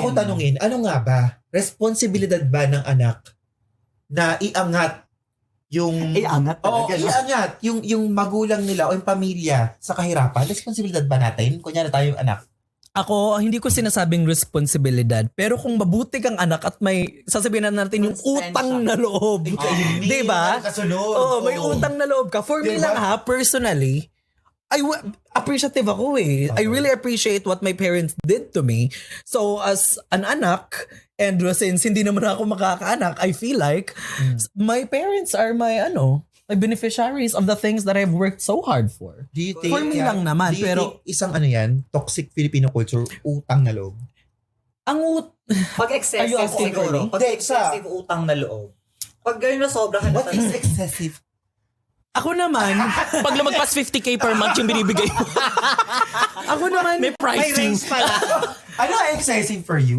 ko tanungin, ano nga ba? Responsibilidad ba ng anak na iangat yung... Iangat Oo, talaga. iangat yung magulang nila o yung pamilya sa kahirapan? Responsibilidad ba natin? Kunyari tayo yung anak. Ako, hindi ko sinasabing responsibilidad. Pero kung mabuti kang anak at may, sasabihin na natin yung utang na loob. Di ba? Oo, may utang na loob ka. For me lang personally, appreciative ako eh. I really appreciate what my parents did to me. So as an anak, and since hindi naman ako makakaanak, I feel like my parents are my my beneficiaries of the things that I've worked so hard for. Do you think, For me lang naman, do you pero think isang toxic Filipino culture, utang na loob? ang Pag excessive Are you asking for siguro, me? pag excessive utang na loob. Pag gano'n na sobrang What is excessive? ako naman, Pag lumagpas 50k per month yung binibigay mo. ako naman, May pricing. Ano ang excessive for you?